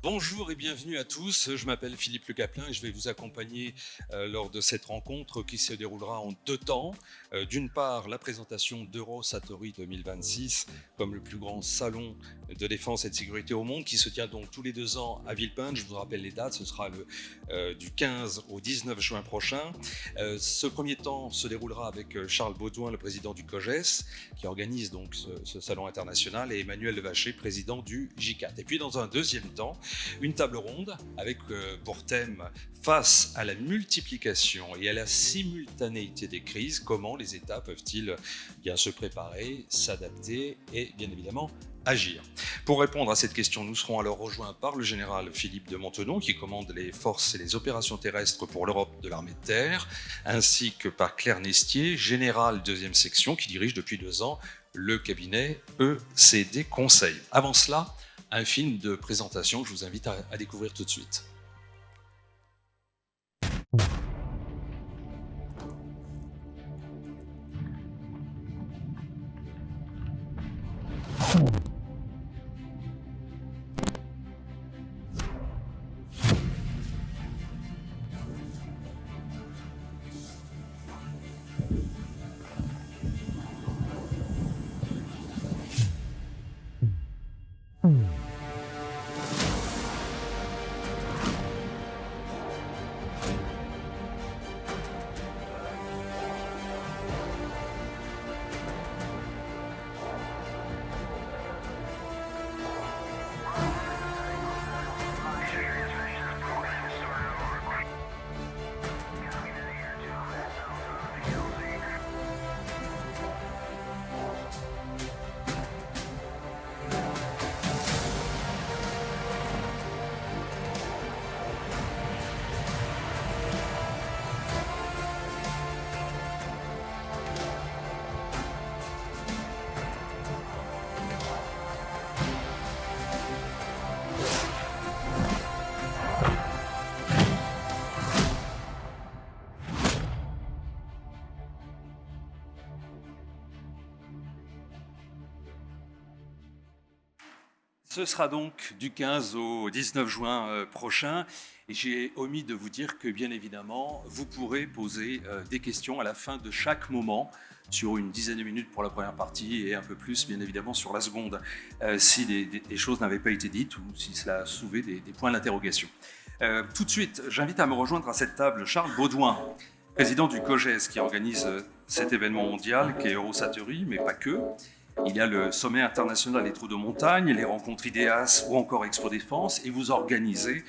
Bonjour et bienvenue à tous, je m'appelle Philippe Le Caplin et je vais vous accompagner lors de cette rencontre qui se déroulera en deux temps. D'une part, la présentation d'Eurosatory 2026 comme le plus grand salon de défense et de sécurité au monde qui se tient donc tous les 2 ans à Villepinte. Je vous rappelle les dates, ce sera du 15 au 19 juin prochain. Ce premier temps se déroulera avec Charles Baudouin, le président du COGES, qui organise donc ce salon international, et Emmanuel Levaché, président du J4. Et puis dans un deuxième temps, une table ronde avec pour thème face à la multiplication et à la simultanéité des crises, comment les États peuvent-ils bien se préparer, s'adapter et bien évidemment agir. Pour répondre à cette question, nous serons alors rejoints par le général Philippe de Montenon qui commande les forces et les opérations terrestres pour l'Europe de l'armée de terre, ainsi que par Claire Nestier, général 2e section qui dirige depuis 2 ans le cabinet ECD Conseil. Avant cela, un film de présentation que je vous invite à découvrir tout de suite. Ce sera donc du 15 au 19 juin prochain. Et j'ai omis de vous dire que, bien évidemment, vous pourrez poser des questions à la fin de chaque moment, sur une dizaine de minutes pour la première partie et un peu plus, bien évidemment, sur la seconde, si des choses n'avaient pas été dites ou si cela a soulevé des points d'interrogation. Tout de suite, j'invite à me rejoindre à cette table Charles Baudouin, président du COGES, qui organise cet événement mondial qu'est Eurosatory, mais pas que. Il y a le sommet international des trous de montagne, les rencontres IDEAS ou encore Expo Défense, et vous organisez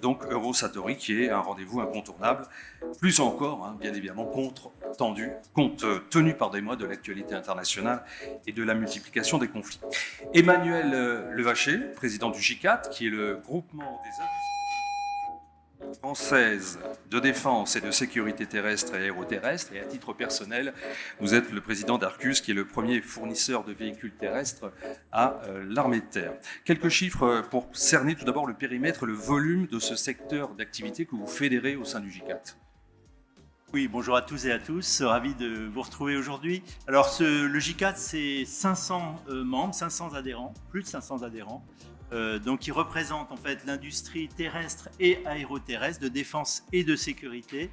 donc Eurosatory, qui est un rendez-vous incontournable, plus encore, bien évidemment, compte tenu par des mois de l'actualité internationale et de la multiplication des conflits. Emmanuel Levaché, président du J4, qui est le groupement des industries française de défense et de sécurité terrestre et aéroterrestre, et à titre personnel, vous êtes le président d'Arcus, qui est le premier fournisseur de véhicules terrestres à l'armée de terre. Quelques chiffres pour cerner tout d'abord le périmètre, le volume de ce secteur d'activité que vous fédérez au sein du J4. Oui, bonjour à tous et à tous, ravi de vous retrouver aujourd'hui. Alors le J4, c'est 500 membres, 500 adhérents, plus de 500 adhérents. Donc qui représente en fait l'industrie terrestre et aéroterrestre de défense et de sécurité,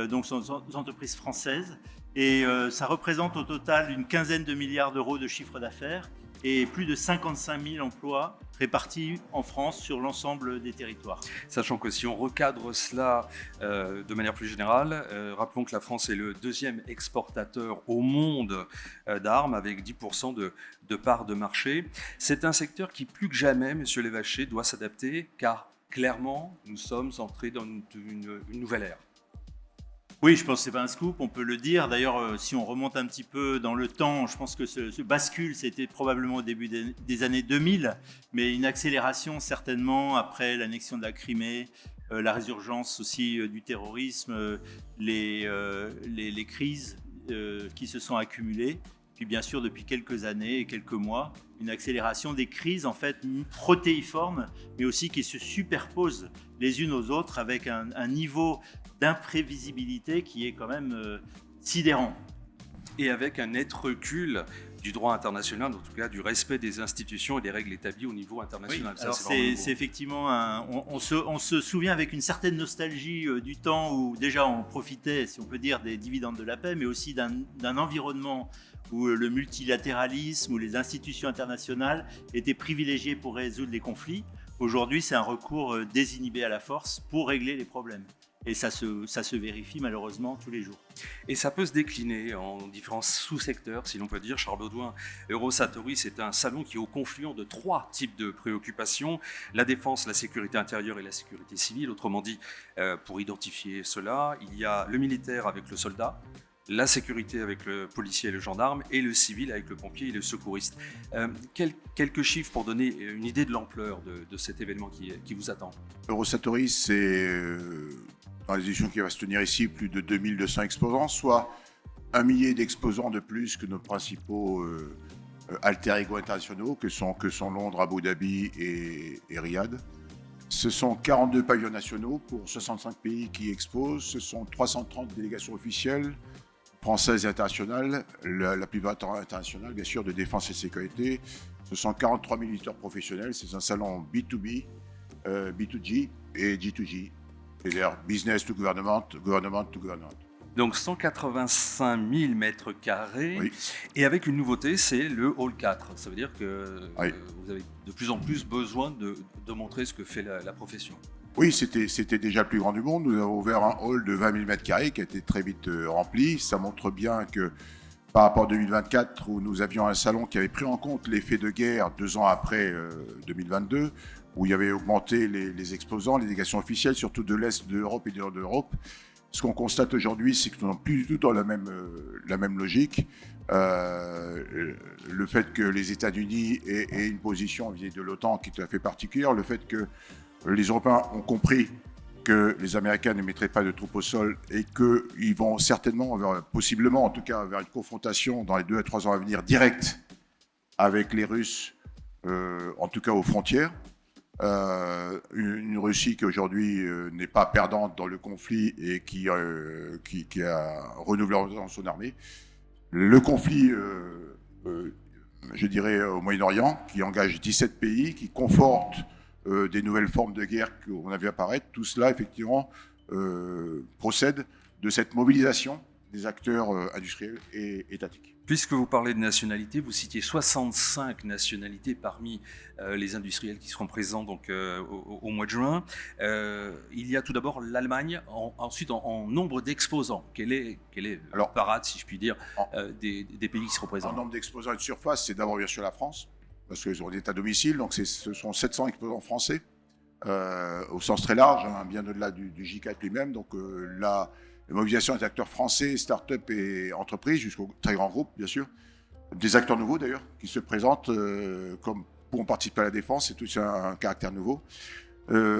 donc ce sont des entreprises françaises, et ça représente au total une quinzaine de milliards d'euros de chiffre d'affaires et plus de 55 000 emplois répartis en France sur l'ensemble des territoires. Sachant que si on recadre cela de manière plus générale, rappelons que la France est le 2e exportateur au monde d'armes, avec 10% de part de marché. C'est un secteur qui, plus que jamais, Monsieur Levaché, doit s'adapter, car clairement, nous sommes entrés dans une nouvelle ère. Oui, je pense que ce n'est pas un scoop, on peut le dire. D'ailleurs, si on remonte un petit peu dans le temps, je pense que ce bascule, c'était probablement au début des années 2000, mais une accélération certainement après l'annexion de la Crimée, la résurgence aussi du terrorisme, les crises qui se sont accumulées. Puis bien sûr, depuis quelques années et quelques mois, une accélération des crises en fait protéiformes, mais aussi qui se superposent les unes aux autres avec un niveau d'imprévisibilité qui est quand même sidérant. et avec un net recul du droit international, en tout cas du respect des institutions et des règles établies au niveau international. Oui, alors c'est effectivement on se souvient avec une certaine nostalgie du temps où déjà on profitait, si on peut dire, des dividendes de la paix, mais aussi d'un environnement où le multilatéralisme, où les institutions internationales étaient privilégiées pour résoudre les conflits. Aujourd'hui, c'est un recours désinhibé à la force pour régler les problèmes. Et ça se vérifie malheureusement tous les jours. Et ça peut se décliner en différents sous-secteurs, si l'on peut dire. Charles Baudouin, Eurosatory, c'est un salon qui est au confluent de 3 types de préoccupations: la défense, la sécurité intérieure et la sécurité civile. Autrement dit, pour identifier cela, il y a le militaire avec le soldat, la sécurité avec le policier et le gendarme, et le civil avec le pompier et le secouriste. Quelques chiffres pour donner une idée de l'ampleur de cet événement qui vous attend. Eurosatory, c'est dans les éditions qui va se tenir ici, plus de 2200 exposants, soit 1 millier d'exposants de plus que nos principaux alter ego internationaux, que sont Londres, Abu Dhabi et Riyad. Ce sont 42 pavillons nationaux pour 65 pays qui exposent. Ce sont 330 délégations officielles, françaises et internationales, la plupart internationales, bien sûr, de défense et sécurité. Ce sont 43 militaires professionnels. C'est un salon B2B, B2G et G2G. C'est-à-dire business to government, government to government. Donc 185 000 mètres carrés, Oui. Et avec une nouveauté, c'est le Hall 4. Ça veut dire que Oui. Vous avez de plus en plus besoin de montrer ce que fait la profession. Oui, c'était déjà le plus grand du monde. Nous avons ouvert un hall de 20 000 mètres carrés qui a été très vite rempli. Ça montre bien que par rapport à 2024, où nous avions un salon qui avait pris en compte l'effet de guerre 2 ans après 2022, où il y avait augmenté les exposants, les délégations officielles, surtout de l'Est de l'Europe et du Nord de l'Europe. Ce qu'on constate aujourd'hui, c'est que nous n'sommes plus du tout dans la même logique. Le fait que les États-Unis aient une position vis-à-vis de l'OTAN qui est tout à fait particulière, le fait que les Européens ont compris que les Américains ne mettraient pas de troupes au sol et qu'ils vont certainement, possiblement en tout cas, vers une confrontation dans les 2 à 3 ans à venir directe avec les Russes, en tout cas aux frontières. Une Russie qui aujourd'hui n'est pas perdante dans le conflit et qui a renouvelé son armée. Le conflit, je dirais, au Moyen-Orient, qui engage 17 pays, qui conforte des nouvelles formes de guerre qu'on a vu apparaître. Tout cela, effectivement, procède de cette mobilisation des acteurs industriels et étatiques. Puisque vous parlez de nationalité, vous citiez 65 nationalités parmi les industriels qui seront présents donc, au mois de juin. Il y a tout d'abord l'Allemagne, ensuite en nombre d'exposants. Quel est le parade, si je puis dire, des pays qui seront présents? En nombre d'exposants et de surface, c'est d'abord bien sûr la France, parce qu'ils ont des à domicile, donc ce sont 700 exposants français, au sens très large, hein, bien au-delà du J4 lui-même. Donc la mobilisation des acteurs français, start-up et entreprises, jusqu'au très grand groupe, bien sûr. Des acteurs nouveaux, d'ailleurs, qui se présentent comme pour participer à la défense. C'est tout un caractère nouveau.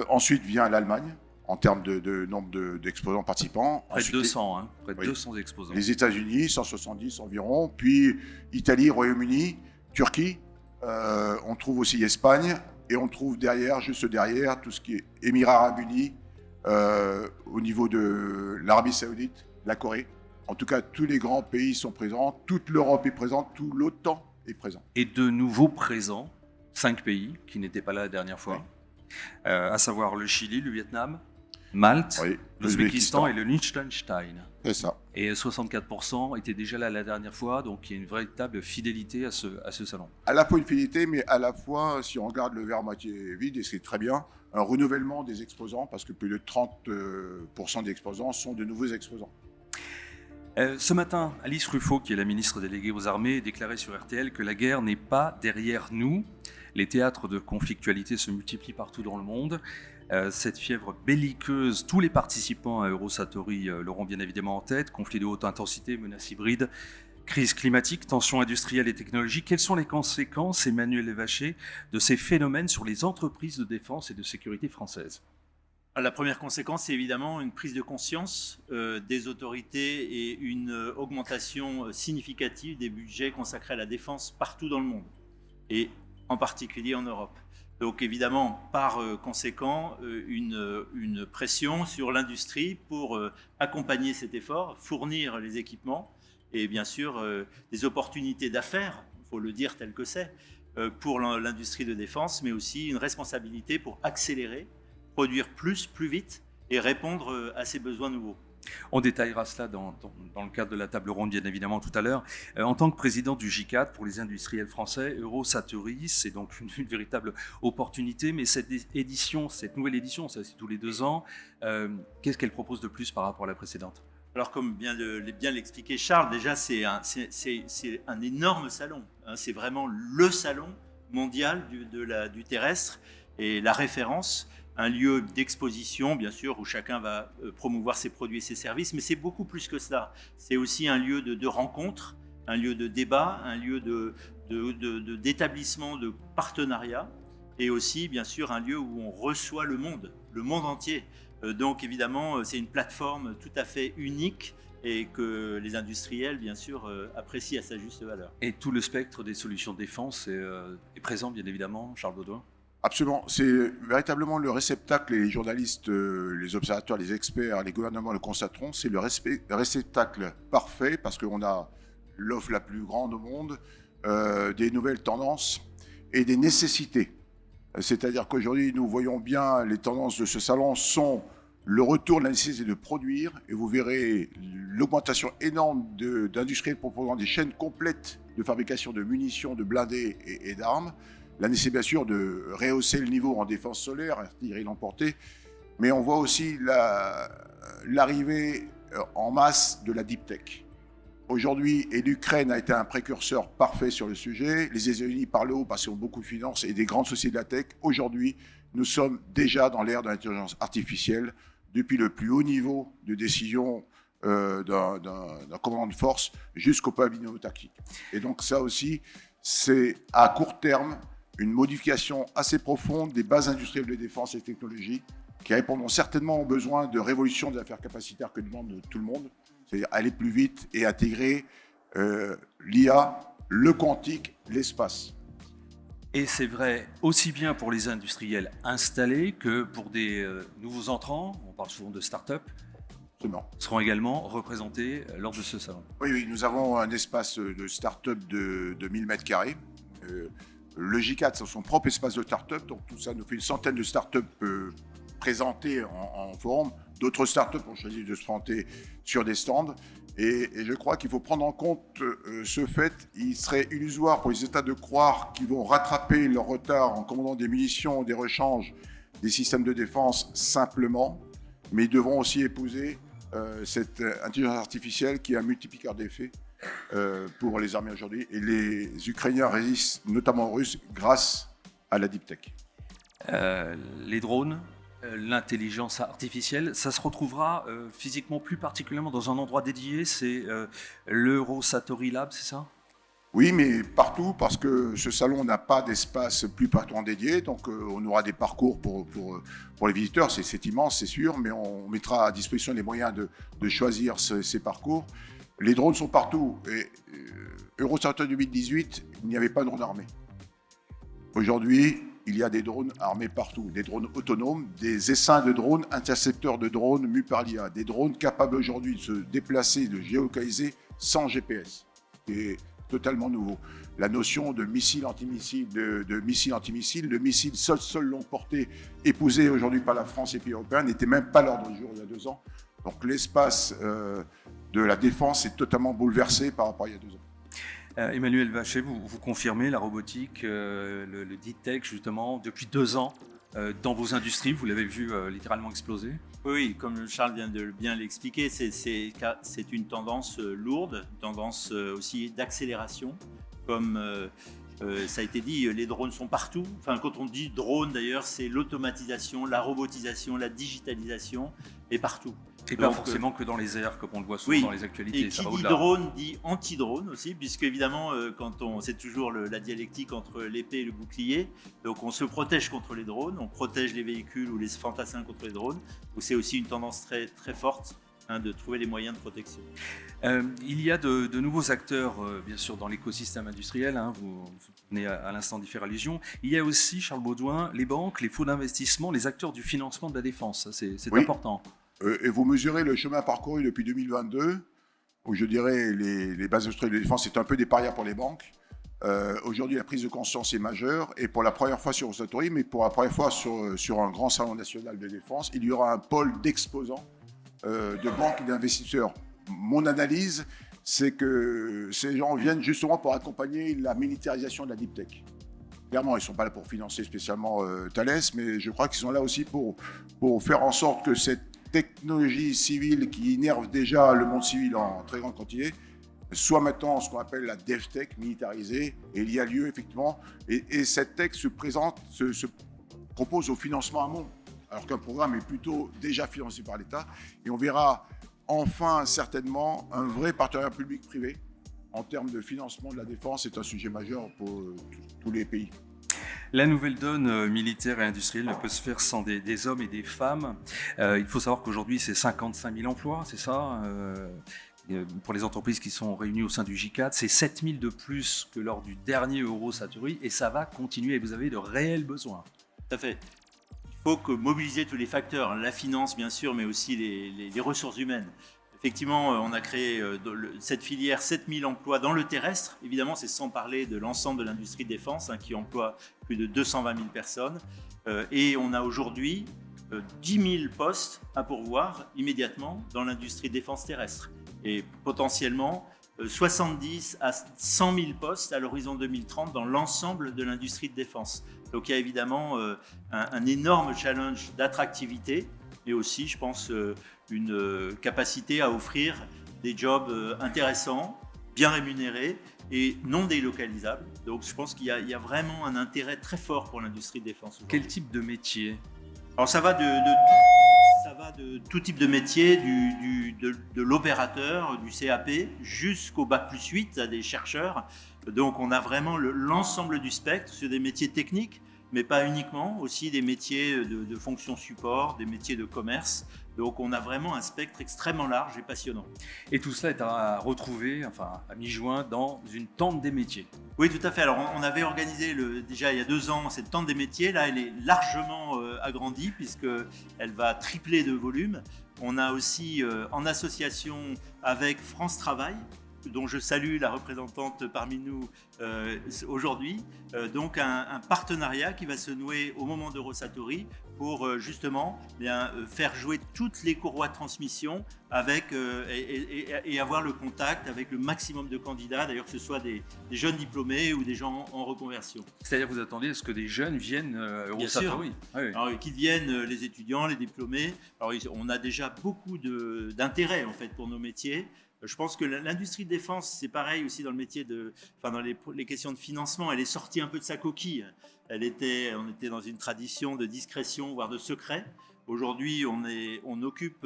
Ensuite vient l'Allemagne, en termes de nombre d'exposants participants. Près de 200, hein, près de 200 exposants. Les États-Unis, 170 environ. Puis Italie, Royaume-Uni, Turquie. On trouve aussi Espagne. Et on trouve juste derrière, tout ce qui est Émirats Arabes Unis, au niveau de l'Arabie Saoudite, la Corée. En tout cas, tous les grands pays sont présents, toute l'Europe est présente, tout l'OTAN est présent. Et de nouveaux présents, 5 pays qui n'étaient pas là la dernière fois, oui. À savoir le Chili, le Vietnam, Malte, oui, l'Ouzbékistan et le Liechtenstein. C'est ça. Et 64% étaient déjà là la dernière fois, donc il y a une véritable fidélité à ce salon. À la fois une fidélité, mais à la fois, si on regarde le verre à moitié vide, et c'est très bien, un renouvellement des exposants, parce que plus de 30% des exposants sont de nouveaux exposants. Ce matin, Alice Ruffo, qui est la ministre déléguée aux armées, déclarait sur RTL que la guerre n'est pas derrière nous. Les théâtres de conflictualité se multiplient partout dans le monde. Cette fièvre belliqueuse, tous les participants à Eurosatory l'auront bien évidemment en tête. Conflits de haute intensité, menaces hybrides, crise climatique, tensions industrielles et technologiques. Quelles sont les conséquences, Emmanuel Vacher, de ces phénomènes sur les entreprises de défense et de sécurité françaises ? La première conséquence, c'est évidemment une prise de conscience des autorités et une augmentation significative des budgets consacrés à la défense partout dans le monde, et en particulier en Europe. Donc évidemment, par conséquent, une pression sur l'industrie pour accompagner cet effort, fournir les équipements et bien sûr des opportunités d'affaires, il faut le dire tel que c'est, pour l'industrie de défense, mais aussi une responsabilité pour accélérer, produire plus vite et répondre à ces besoins nouveaux. On détaillera cela dans le cadre de la table ronde, bien évidemment, tout à l'heure. En tant que président du J4 pour les industriels français, Eurosatory, c'est donc une véritable opportunité. Mais cette nouvelle édition, ça c'est tous les 2 ans, qu'est-ce qu'elle propose de plus par rapport à la précédente ? Alors, comme bien l'expliqué Charles, déjà, c'est un énorme salon. Hein, c'est vraiment le salon mondial du terrestre et la référence. Un lieu d'exposition, bien sûr, où chacun va promouvoir ses produits et ses services, mais c'est beaucoup plus que cela. C'est aussi un lieu de rencontre, un lieu de débat, un lieu d'établissement, de partenariat, et aussi, bien sûr, un lieu où on reçoit le monde entier. Donc, évidemment, c'est une plateforme tout à fait unique et que les industriels, bien sûr, apprécient à sa juste valeur. Et tout le spectre des solutions de défense est présent, bien évidemment, Charles Baudouin ? Absolument. C'est véritablement le réceptacle, et les journalistes, les observateurs, les experts, les gouvernements le constateront, c'est le réceptacle parfait parce qu'on a l'offre la plus grande au monde, des nouvelles tendances et des nécessités. C'est-à-dire qu'aujourd'hui, nous voyons bien les tendances de ce salon sont le retour de la nécessité de produire, et vous verrez l'augmentation énorme d'industriels proposant des chaînes complètes de fabrication de munitions, de blindés et d'armes. La nécessité, bien sûr, de rehausser le niveau en défense solaire, artillerie l'emporter, mais on voit aussi l'arrivée en masse de la deep tech. Aujourd'hui, et l'Ukraine a été un précurseur parfait sur le sujet, les États-Unis par le haut parce qu'ils ont beaucoup de finances et des grandes sociétés de la tech. Aujourd'hui, nous sommes déjà dans l'ère de l'intelligence artificielle, depuis le plus haut niveau de décision d'un commandant de force jusqu'au pavillon tactique. Et donc ça aussi, c'est à court terme une modification assez profonde des bases industrielles de défense et technologie qui répondront certainement aux besoins de révolution des affaires capacitaires que demande tout le monde, c'est-à-dire aller plus vite et intégrer l'IA, le quantique, l'espace. Et c'est vrai aussi bien pour les industriels installés que pour des nouveaux entrants, on parle souvent de start-up, seront également représentés lors de ce salon. Oui, nous avons un espace de start-up de 1000 m². Le J4, c'est son propre espace de start-up, donc tout ça nous fait une centaine de start-up présentées en forum. D'autres start-up ont choisi de se présenter sur des stands. Et je crois qu'il faut prendre en compte ce fait. Il serait illusoire pour les États de croire qu'ils vont rattraper leur retard en commandant des munitions, des rechanges, des systèmes de défense simplement, mais ils devront aussi épouser cette intelligence artificielle qui est un multiplicateur d'effets pour les armées aujourd'hui. Et les Ukrainiens résistent, notamment aux Russes, grâce à la deep tech. Les drones, l'intelligence artificielle, ça se retrouvera physiquement plus particulièrement dans un endroit dédié, c'est l'Eurosatory Lab, c'est ça ? Oui, mais partout, parce que ce salon n'a pas d'espace plus particulièrement dédié, donc on aura des parcours pour les visiteurs, c'est immense, c'est sûr, mais on mettra à disposition les moyens de choisir ces parcours. Les drones sont partout, et Eurosatory 2018, il n'y avait pas de drones armés. Aujourd'hui, il y a des drones armés partout, des drones autonomes, des essaims de drones, intercepteurs de drones mus par l'IA, des drones capables aujourd'hui de se déplacer, de géolocaliser sans GPS, qui est totalement nouveau. La notion de missile antimissile, de missile antimissile, le missile sol longue portée, épousé aujourd'hui par la France et pays européens, n'était même pas à l'ordre du jour il y a 2 ans. Donc l'espace de la défense est totalement bouleversé par rapport à il y a 2 ans. Emmanuel Vachet, vous confirmez la robotique, le deep tech justement, depuis 2 ans dans vos industries, vous l'avez vu littéralement exploser ? Oui, comme Charles vient de bien l'expliquer, c'est une tendance lourde, une tendance aussi d'accélération. Comme ça a été dit, les drones sont partout. Enfin, quand on dit drone d'ailleurs, c'est l'automatisation, la robotisation, la digitalisation est partout. Et pas forcément que dans les airs, comme on le voit souvent dans les actualités. Et qui dit drone dit anti-drone aussi, puisque évidemment, c'est toujours la dialectique entre l'épée et le bouclier. Donc on se protège contre les drones, on protège les véhicules ou les fantassins contre les drones. Donc c'est aussi une tendance très, très forte de trouver les moyens de protection. Il y a de nouveaux acteurs, bien sûr, dans l'écosystème industriel. Vous venez à l'instant d'y faire allusion. Il y a aussi, Charles Baudouin, les banques, les fonds d'investissement, les acteurs du financement de la défense. C'est important. Et vous mesurez le chemin parcouru depuis 2022. où je dirais les bases industrielles de défense c'est un peu des parias pour les banques. Aujourd'hui, la prise de conscience est majeure et pour la première fois sur Rosatori, mais pour la première fois sur un grand salon national de défense, il y aura un pôle d'exposants de banques et d'investisseurs. Mon analyse, c'est que ces gens viennent justement pour accompagner la militarisation de la deep tech. Clairement, ils ne sont pas là pour financer spécialement Thales, mais je crois qu'ils sont là aussi pour faire en sorte que cette technologie civile qui innerve déjà le monde civil en très grande quantité soit maintenant ce qu'on appelle la DevTech militarisée, et il y a lieu effectivement, et cette tech se propose au financement amont, alors qu'un programme est plutôt déjà financé par l'État, et on verra enfin certainement un vrai partenariat public-privé en termes de financement de la défense. C'est un sujet majeur pour tous les pays. La nouvelle donne militaire et industrielle ne peut se faire sans des hommes et des femmes. Il faut savoir qu'aujourd'hui c'est 55 000 emplois, c'est ça pour les entreprises qui sont réunies au sein du J4, c'est 7 000 de plus que lors du dernier Eurosatory et ça va continuer et vous avez de réels besoins. Tout à fait. Il faut mobiliser tous les facteurs, la finance bien sûr, mais aussi les ressources humaines. Effectivement, on a créé cette filière 7 000 emplois dans le terrestre. Évidemment, c'est sans parler de l'ensemble de l'industrie de défense qui emploie plus de 220 000 personnes. Et on a aujourd'hui 10 000 postes à pourvoir immédiatement dans l'industrie de défense terrestre. Et potentiellement 70 à 100 000 postes à l'horizon 2030 dans l'ensemble de l'industrie de défense. Donc il y a évidemment un énorme challenge d'attractivité, mais aussi, je pense, une capacité à offrir des jobs intéressants, bien rémunérés et non délocalisables. Donc je pense qu'il y a vraiment un intérêt très fort pour l'industrie de défense. Quel type de métier ? Alors ça va de tout type de métier, de l'opérateur, du CAP, jusqu'au Bac+8 à des chercheurs. Donc on a vraiment l'ensemble du spectre sur des métiers techniques, mais pas uniquement, aussi des métiers de fonction support, des métiers de commerce. Donc on a vraiment un spectre extrêmement large et passionnant. Et tout cela est à retrouver, à mi-juin, dans une tente des métiers. Oui, tout à fait. Alors on avait organisé déjà il y a 2 ans cette tente des métiers. Là, elle est largement agrandie puisqu'elle va tripler de volume. On a aussi en association avec France Travail, dont je salue la représentante parmi nous aujourd'hui, donc un partenariat qui va se nouer au moment d'Eurosatory pour justement faire jouer toutes les courroies de transmission avec, et avoir le contact avec le maximum de candidats, d'ailleurs que ce soit des jeunes diplômés ou des gens en reconversion. C'est-à-dire que vous attendez à ce que des jeunes viennent Eurosatory ? Ah oui. Alors, qu'ils viennent, les étudiants, les diplômés. Alors, on a déjà beaucoup d'intérêt en fait pour nos métiers. Je pense que l'industrie de défense, c'est pareil aussi dans le métier dans les questions de financement, elle est sortie un peu de sa coquille. On était dans une tradition de discrétion, voire de secret. Aujourd'hui, on occupe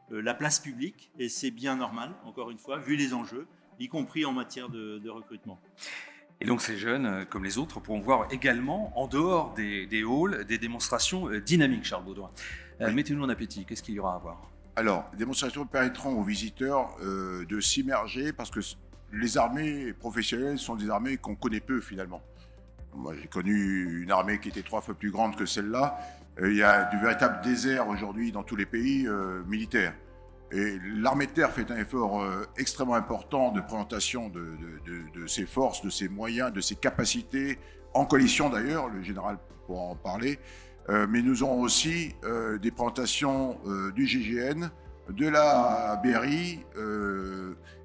la place publique et c'est bien normal, encore une fois, vu les enjeux, y compris en matière de recrutement. Et donc ces jeunes, comme les autres, pourront voir également, en dehors des halls, des démonstrations dynamiques, Charles Baudouin. Oui. Mettez-nous en appétit, qu'est-ce qu'il y aura à voir ? Alors, les démonstrations permettront aux visiteurs de s'immerger parce que les armées professionnelles sont des armées qu'on connaît peu finalement. Moi, j'ai connu une armée qui était 3 fois plus grande que celle-là. Il y a du véritable désert aujourd'hui dans tous les pays militaires. Et l'armée de terre fait un effort extrêmement important de présentation de ses forces, de ses moyens, de ses capacités, en coalition d'ailleurs, le général pourra en parler. Mais nous aurons aussi des présentations du GIGN, de la BRI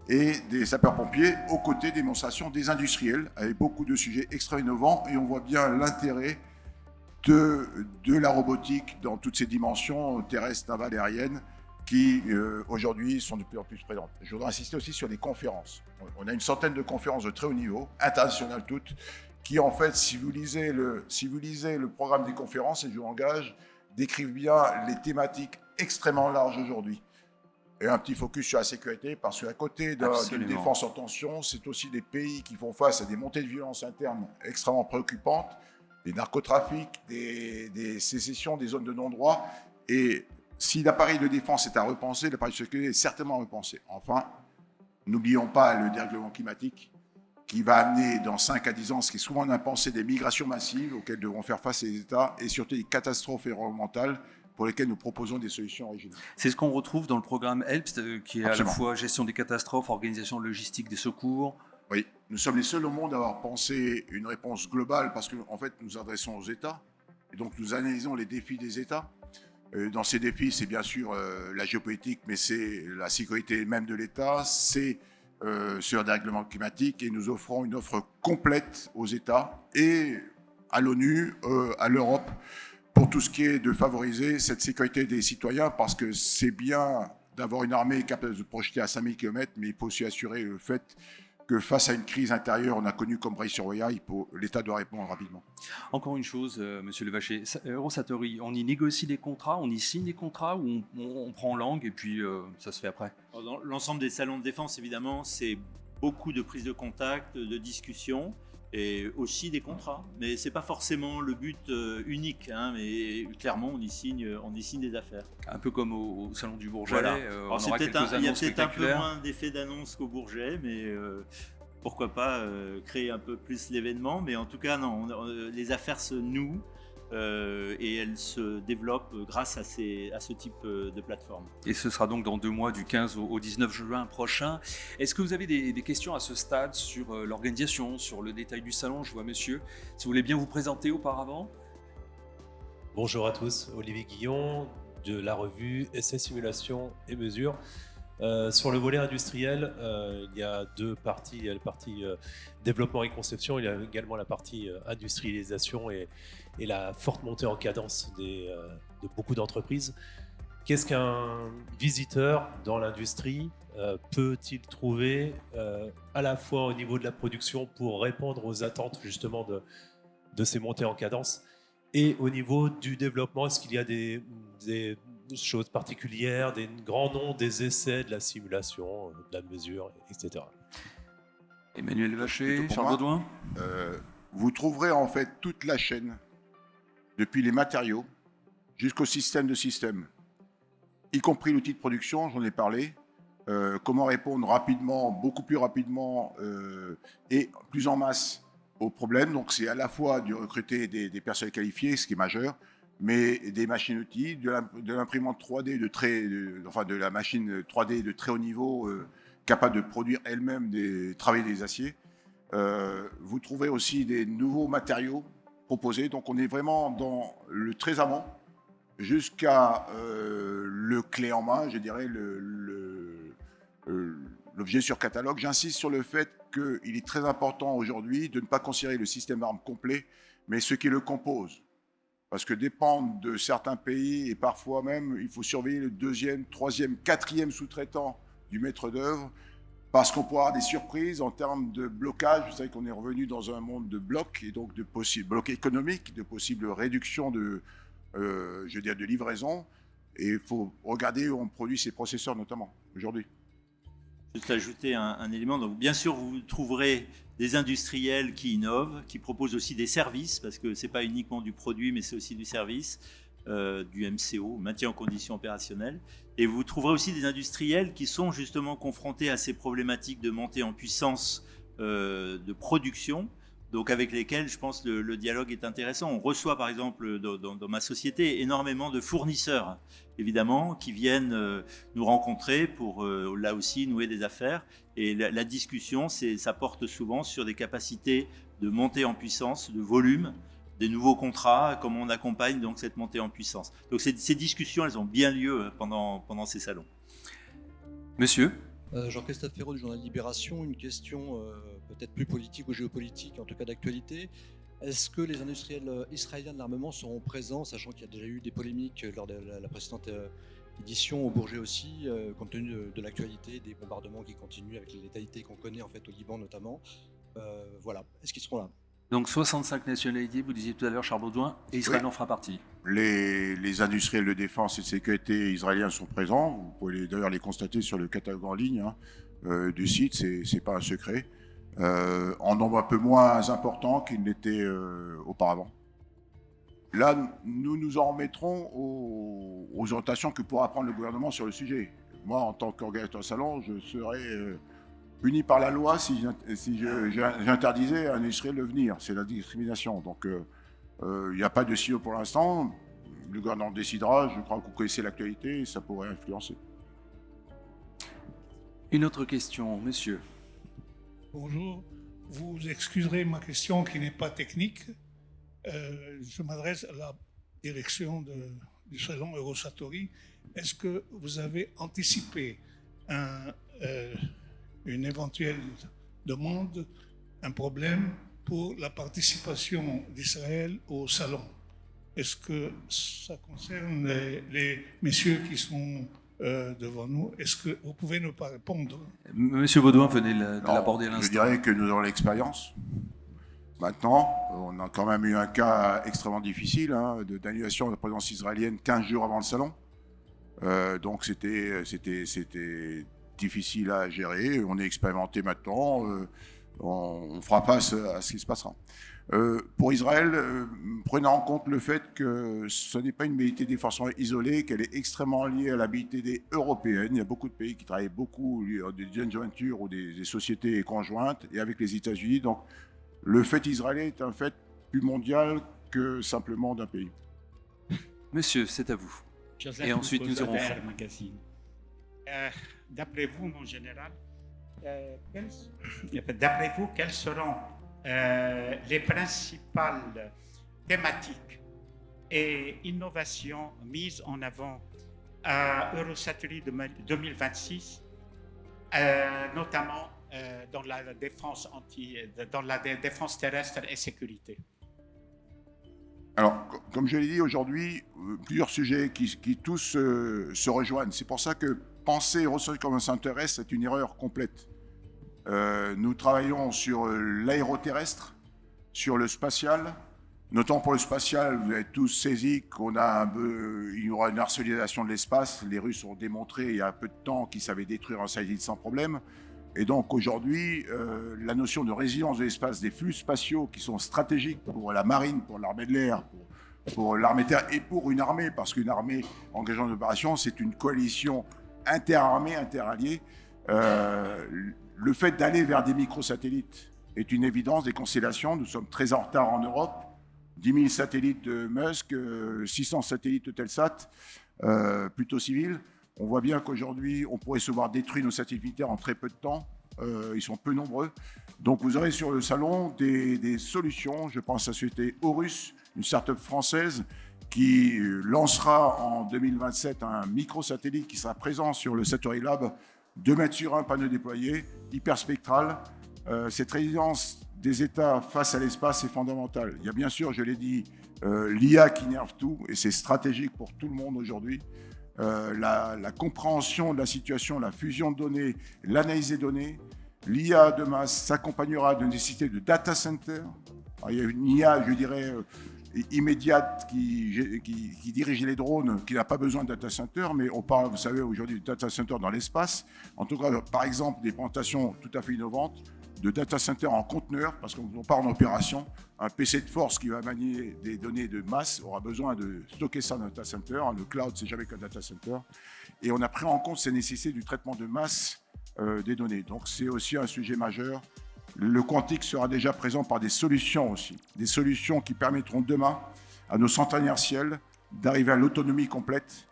et des sapeurs-pompiers, aux côtés des démonstrations des industriels, avec beaucoup de sujets extra innovants. Et on voit bien l'intérêt de la robotique dans toutes ses dimensions terrestres, navales, aériennes, qui aujourd'hui sont de plus en plus présentes. Je voudrais insister aussi sur les conférences. On a une centaine de conférences de très haut niveau, internationales toutes, qui en fait, si vous lisez le programme des conférences, et je vous engage, décrivent bien les thématiques extrêmement larges aujourd'hui. Et un petit focus sur la sécurité, parce qu'à côté d'une défense en tension, c'est aussi des pays qui font face à des montées de violence internes extrêmement préoccupantes, des narcotrafics, des sécessions, des zones de non-droit. Et si l'appareil de défense est à repenser, l'appareil de sécurité est certainement à repenser. Enfin, n'oublions pas le dérèglement climatique, qui va amener dans 5 à 10 ans, ce qui est souvent impensé, des migrations massives auxquelles devront faire face les États, et surtout des catastrophes environnementales pour lesquels nous proposons des solutions originales. C'est ce qu'on retrouve dans le programme HELPS, qui est Absolument. à la fois gestion des catastrophes, organisation logistique des secours. Oui, nous sommes les seuls au monde à avoir pensé une réponse globale parce qu'en fait, nous adressons aux États et donc nous analysons les défis des États. Dans ces défis, c'est bien sûr la géopolitique, mais c'est la sécurité même de l'État, c'est sur le dérèglement climatique et nous offrons une offre complète aux États et à l'ONU, à l'Europe, pour tout ce qui est de favoriser cette sécurité des citoyens parce que c'est bien d'avoir une armée capable de se projeter à 5000 km, mais il faut aussi assurer le fait que face à une crise intérieure, on a connu comme Bray-sur-Roya, l'État doit répondre rapidement. Encore une chose, Monsieur Levaché, Eurosatory, on y négocie des contrats, on y signe des contrats ou on prend langue et puis ça se fait après? Dans l'ensemble des salons de défense, évidemment, c'est beaucoup de prises de contact, de discussions et aussi des contrats. Mais ce n'est pas forcément le but unique, hein, mais clairement, on y signe des affaires. Un peu comme au Salon du Bourget, Voilà. on Alors, aura quelques annonces il y a peut-être un peu spectaculaires. moins d'effet d'annonce qu'au Bourget, mais pourquoi pas créer un peu plus l'événement. Mais en tout cas, non, les affaires se nouent et elles se développent grâce à ce type de plateforme. Et ce sera donc dans 2 mois, du 15 au 19 juin prochain. Est-ce que vous avez des questions à ce stade sur l'organisation, sur le détail du salon? Je vois monsieur, si vous voulez bien vous présenter auparavant. Bonjour à tous, Olivier Guillon de la revue Essais, Simulations et Mesures. Sur le volet industriel, il y a 2 parties. Il y a la partie développement et conception, il y a également la partie industrialisation et la forte montée en cadence de beaucoup d'entreprises. Qu'est-ce qu'un visiteur dans l'industrie peut-il trouver à la fois au niveau de la production pour répondre aux attentes justement de ces montées en cadence et au niveau du développement? Est-ce qu'il y a des choses particulières, des grands noms, des essais, de la simulation, de la mesure, etc. Emmanuel Vacher, Plutôt pour Charles moi. Baudouin. Vous trouverez en fait toute la chaîne, depuis les matériaux jusqu'au système de système, y compris l'outil de production, j'en ai parlé, comment répondre rapidement, beaucoup plus rapidement et plus en masse aux problèmes. Donc c'est à la fois de recruter des personnels qualifiés, ce qui est majeur, mais des machines-outils, de l'imprimante 3D, de la machine 3D de très haut niveau, capable de produire elle-même travailler des aciers. Vous trouverez aussi des nouveaux matériaux proposés. Donc on est vraiment dans le très amont jusqu'à le clé en main, je dirais, l'objet sur catalogue. J'insiste sur le fait qu'il est très important aujourd'hui de ne pas considérer le système d'armes complet, mais ce qui le compose. Parce que dépendre de certains pays, et parfois même, il faut surveiller le 2e, 3e, 4e sous-traitant du maître d'œuvre, parce qu'on pourra avoir des surprises en termes de blocage. Vous savez qu'on est revenu dans un monde de blocs, et donc de possibles blocs économiques, de possibles réductions de livraison. Et il faut regarder où on produit ces processeurs, notamment, aujourd'hui. Juste ajouter un élément. Donc, bien sûr, vous trouverez des industriels qui innovent, qui proposent aussi des services, parce que ce n'est pas uniquement du produit, mais c'est aussi du service, du MCO, maintien en condition opérationnelle. Et vous trouverez aussi des industriels qui sont justement confrontés à ces problématiques de montée en puissance de production, donc avec lesquels, je pense, le dialogue est intéressant. On reçoit, par exemple, dans ma société, énormément de fournisseurs, évidemment, qui viennent nous rencontrer pour, là aussi, nouer des affaires. Et la discussion, ça porte souvent sur des capacités de montée en puissance, de volume, des nouveaux contrats, comment on accompagne donc cette montée en puissance. Donc ces discussions, elles ont bien lieu pendant ces salons. Monsieur. Jean-Christophe Ferraud du journal Libération, une question peut-être plus politique ou géopolitique, en tout cas d'actualité. Est-ce que les industriels israéliens de l'armement seront présents, sachant qu'il y a déjà eu des polémiques lors de la précédente édition au Bourget aussi, compte tenu de l'actualité, des bombardements qui continuent avec les létalités qu'on connaît en fait au Liban notamment. Voilà, est-ce qu'ils seront là? Donc 65 nationalités, vous disiez tout à l'heure, Charles Baudouin, et Israël en fera partie. Les industriels de défense et de sécurité israéliens sont présents. Vous pouvez d'ailleurs les constater sur le catalogue en ligne du site, c'est pas un secret. En nombre un peu moins important qu'il n'était auparavant. Là, nous nous en remettrons aux orientations que pourra prendre le gouvernement sur le sujet. Moi, en tant qu'organisateur de salon, je serais puni par la loi si j'interdisais à un industriel de venir. C'est la discrimination. Donc, il n'y a pas de signaux pour l'instant. le gouvernement décidera. Je crois que vous connaissez l'actualité et ça pourrait influencer. Une autre question, monsieur. Bonjour, vous excuserez ma question qui n'est pas technique. Je m'adresse à la direction du salon Eurosatori. Est-ce que vous avez anticipé une éventuelle demande, un problème pour la participation d'Israël au salon? Est-ce que ça concerne les messieurs qui sont devant nous? Est-ce que vous pouvez nous pas répondre? Monsieur Baudouin venait de l'aborder à l'instant. Je dirais que nous avons l'expérience. Maintenant, on a quand même eu un cas extrêmement difficile d'annulation de la présence israélienne 15 jours avant le salon. Donc c'était difficile à gérer. On est expérimenté maintenant. On fera face à ce qui se passera. Pour Israël, prenez en compte le fait que ce n'est pas une mobilité des forces isolée, qu'elle est extrêmement liée à la mobilité européenne. Il y a beaucoup de pays qui travaillent beaucoup, des joint ventures ou des sociétés conjointes, et avec les États-Unis. Donc, le fait israélien est un fait plus mondial que simplement d'un pays. Monsieur, c'est à vous. Joseph Et ensuite, nous irons. Magazine. D'après vous, mon général, d'après vous, quelles seront les principales thématiques et innovations mises en avant à Eurosatory 2026, notamment dans la défense terrestre et sécurité? Alors, comme je l'ai dit aujourd'hui, plusieurs sujets qui tous se rejoignent. C'est pour ça que penser Eurosatory comme un centre terrestre est une erreur complète. Nous travaillons sur l'aéroterrestre, sur le spatial. Notamment pour le spatial, vous avez tous saisi il y aura une arsenalisation de l'espace. Les Russes ont démontré il y a un peu de temps qu'ils savaient détruire un satellite sans problème. Et donc aujourd'hui, la notion de résilience de l'espace, des flux spatiaux qui sont stratégiques pour la marine, pour l'armée de l'air, pour l'armée de terre et pour une armée, parce qu'une armée engageant une opération, c'est une coalition interarmée, interalliée. Le fait d'aller vers des microsatellites est une évidence, des constellations. Nous sommes très en retard en Europe. 10 000 satellites de Musk, 600 satellites de Telsat, plutôt civils. On voit bien qu'aujourd'hui, on pourrait se voir détruire nos satellites militaires en très peu de temps. Ils sont peu nombreux. Donc vous aurez sur le salon des solutions. Je pense à la société Horus, une start-up française qui lancera en 2027 un microsatellite qui sera présent sur le Satori Lab, 2 mètres sur 1 panneau déployé, hyperspectral. Cette résilience des États face à l'espace est fondamentale. Il y a bien sûr, je l'ai dit, l'IA qui nerve tout, et c'est stratégique pour tout le monde aujourd'hui. La compréhension de la situation, la fusion de données, l'analyse des données. L'IA de masse s'accompagnera d'une nécessité de data center. Alors, il y a une IA, je dirais, immédiate qui dirige les drones, qui n'a pas besoin de data center, mais on parle, vous savez, aujourd'hui de data center dans l'espace. En tout cas, par exemple, des plantations tout à fait innovantes de data center en conteneur, parce qu'on part en opération. Un PC de force qui va manier des données de masse aura besoin de stocker ça dans un data center. Le cloud, c'est jamais qu'un data center. Et on a pris en compte ces nécessités du traitement de masse des données. Donc c'est aussi un sujet majeur. Le quantique sera déjà présent par des solutions aussi. Des solutions qui permettront demain à nos centrales inertielles d'arriver à l'autonomie complète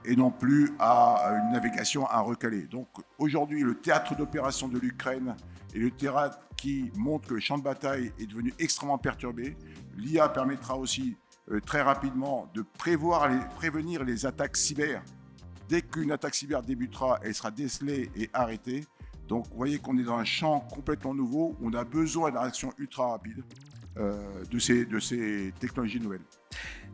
et non plus à une navigation à recaler. Donc aujourd'hui, le théâtre d'opération de l'Ukraine et le théâtre qui montre que le champ de bataille est devenu extrêmement perturbé. L'IA permettra aussi très rapidement de prévenir les attaques cyber. Dès qu'une attaque cyber débutera, elle sera décelée et arrêtée. Donc vous voyez qu'on est dans un champ complètement nouveau. On a besoin d'une réaction ultra rapide de ces technologies nouvelles.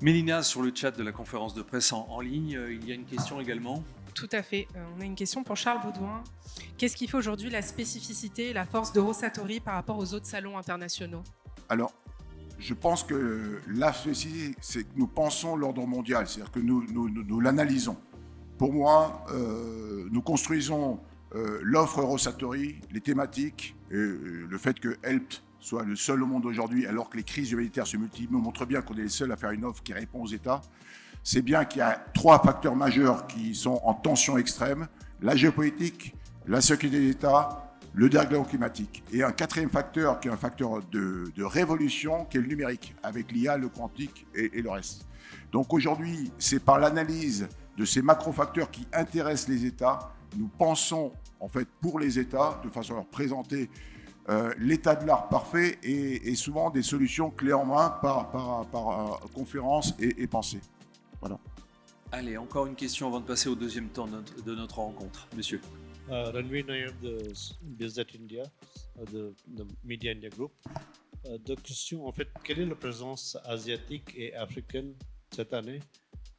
Mélina, sur le chat de la conférence de presse en ligne, il y a une question également. Tout à fait. On a une question pour Charles Baudouin. Qu'est-ce qui fait aujourd'hui la spécificité et la force d'Eurosatori par rapport aux autres salons internationaux? Alors, je pense que la spécificité, c'est que nous pensons l'ordre mondial, c'est-à-dire que nous l'analysons. Pour moi, nous construisons l'offre Eurosatori, les thématiques, le fait que HELP soit le seul au monde aujourd'hui, alors que les crises humanitaires se multiplient, nous montre bien qu'on est les seuls à faire une offre qui répond aux États. C'est bien qu'il y a 3 facteurs majeurs qui sont en tension extrême: la géopolitique, la sécurité d'État, le dérèglement climatique. Et un quatrième facteur qui est un facteur de révolution, qui est le numérique, avec l'IA, le quantique et le reste. Donc aujourd'hui, c'est par l'analyse de ces macro-facteurs qui intéressent les États, nous pensons en fait pour les États, de façon à leur présenter l'état de l'art parfait et souvent des solutions clés en main par conférence et pensée. Voilà. Allez, encore une question avant de passer au deuxième temps de notre rencontre. Monsieur. Ranveer Nair de Business India, the Media India Group. De question, en fait, quelle est la présence asiatique et africaine cette année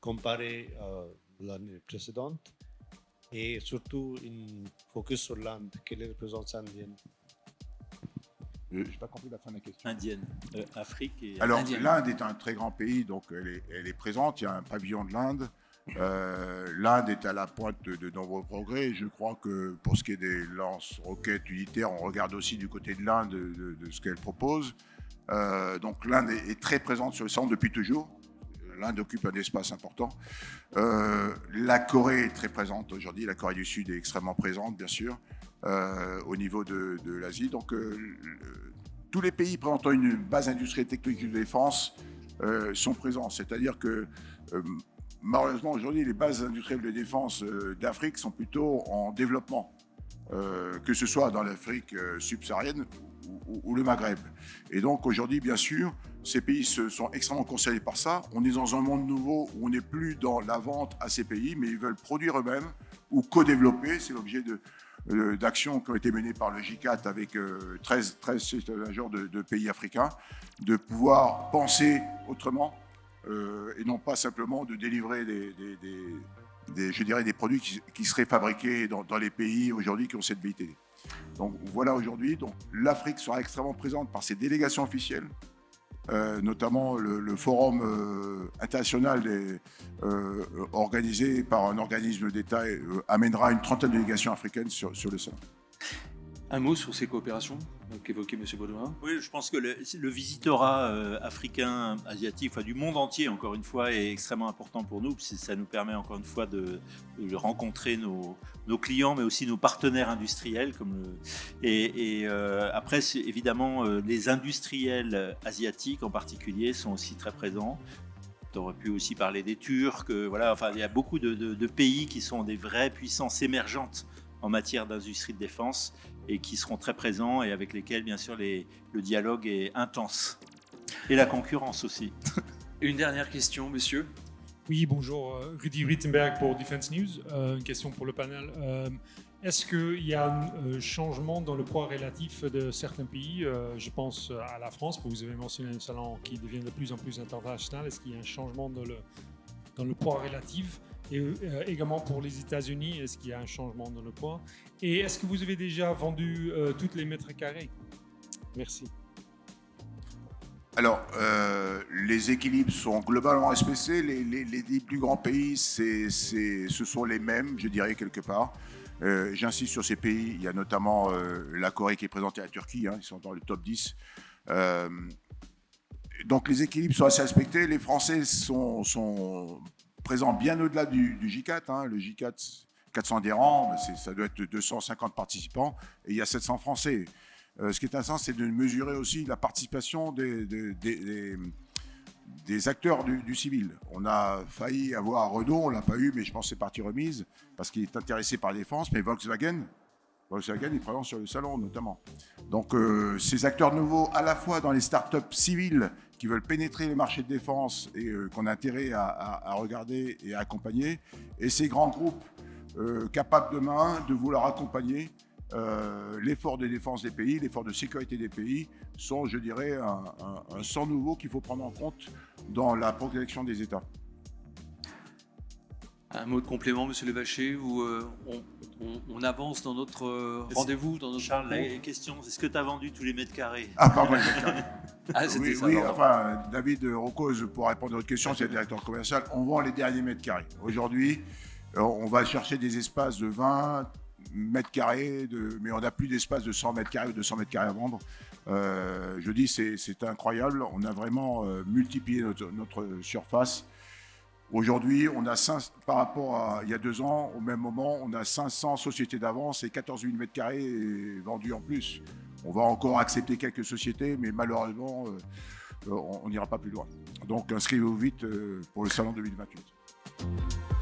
comparée à l'année précédente? Et surtout, une focus sur l'Inde. Quelle est la présence indienne? Je n'ai pas compris la fin de la question. Indienne, Afrique et... Alors, indienne. l'Inde est un très grand pays, donc elle est présente. Il y a un pavillon de l'Inde. L'Inde est à la pointe de nombreux progrès. Je crois que pour ce qui est des lance-roquettes unitaires, on regarde aussi du côté de l'Inde de ce qu'elle propose. Donc l'Inde est très présente sur le salon depuis toujours. L'Inde occupe un espace important. La Corée est très présente aujourd'hui. La Corée du Sud est extrêmement présente, bien sûr, au niveau de l'Asie. Donc tous les pays présentant une base industrielle technique de défense sont présents. C'est-à-dire que malheureusement, aujourd'hui, les bases industrielles de défense d'Afrique sont plutôt en développement, que ce soit dans l'Afrique subsaharienne ou le Maghreb. Et donc, aujourd'hui, bien sûr, ces pays sont extrêmement concernés par ça. On est dans un monde nouveau où on n'est plus dans la vente à ces pays, mais ils veulent produire eux-mêmes ou co-développer. C'est l'objet d'actions qui ont été menées par le G4 avec 13 majors de pays africains, de pouvoir penser autrement, et non pas simplement de délivrer des produits qui seraient fabriqués dans les pays aujourd'hui qui ont cette BITD. Donc voilà aujourd'hui, l'Afrique sera extrêmement présente par ses délégations officielles, notamment le forum international organisé par un organisme d'État amènera une trentaine de délégations africaines sur le salon. Un mot sur ces coopérations qu'évoquait M. Baudouin. Oui, je pense que le visitorat africain, asiatique, du monde entier, encore une fois, est extrêmement important pour nous. Ça nous permet, encore une fois, de rencontrer nos clients, mais aussi nos partenaires industriels. Après, évidemment, les industriels asiatiques, en particulier, sont aussi très présents. On aurait pu aussi parler des Turcs. Il y a beaucoup de pays qui sont des vraies puissances émergentes en matière d'industrie de défense et qui seront très présents et avec lesquels, bien sûr, le dialogue est intense. Et la concurrence aussi. Une dernière question, monsieur. Oui, bonjour. Rudy Rittenberg pour Defense News. Une question pour le panel. Est-ce qu'il y a un changement dans le poids relatif de certains pays? Je pense à la France, vous avez mentionné un salon qui devient de plus en plus international. Est-ce qu'il y a un changement dans le poids relatif? Et également pour les États-Unis, est-ce qu'il y a un changement dans le poids? Et est-ce que vous avez déjà vendu toutes les mètres carrés? Merci. Alors, les équilibres sont globalement respectés. Les 10 plus grands pays, ce sont les mêmes, je dirais, quelque part. J'insiste sur ces pays. Il y a notamment la Corée qui est présentée à la Turquie. Ils sont dans le top 10. Donc, les équilibres sont assez respectés. Les Français sont présent bien au-delà du J4. Le J4, 400 adhérents, ça doit être 250 participants, et il y a 700 Français. Ce qui est intéressant, c'est de mesurer aussi la participation des acteurs du civil. On a failli avoir Renault, on ne l'a pas eu, mais je pense que c'est partie remise, parce qu'il est intéressé par la défense, mais Volkswagen est présent sur le salon, notamment. Donc, ces acteurs nouveaux, à la fois dans les startups civiles, qui veulent pénétrer les marchés de défense et qu'on a intérêt à regarder et à accompagner, et ces grands groupes capables demain de vouloir accompagner l'effort de défense des pays, l'effort de sécurité des pays, sont, je dirais, un sang nouveau qu'il faut prendre en compte dans la protection des États. Un mot de complément, monsieur Levaché, où on avance dans notre rendez-vous, dans notre Charles, la question, est-ce que tu as vendu tous les mètres carrés? Ah, pardon, les mètres carrés. C'était ça. Oui, enfin, David Rocose, pour répondre à votre question, c'est le directeur commercial, on vend les derniers mètres carrés. Aujourd'hui, on va chercher des espaces de 20 mètres carrés, mais on n'a plus d'espace de 100 mètres carrés ou 200 mètres carrés à vendre. Je dis, c'est incroyable. On a vraiment multiplié notre surface. Aujourd'hui, par rapport à il y a 2 ans, au même moment, on a 500 sociétés d'avance et 14 000 mètres carrés vendus en plus. On va encore accepter quelques sociétés, mais malheureusement, on n'ira pas plus loin. Donc inscrivez-vous vite pour le salon 2028.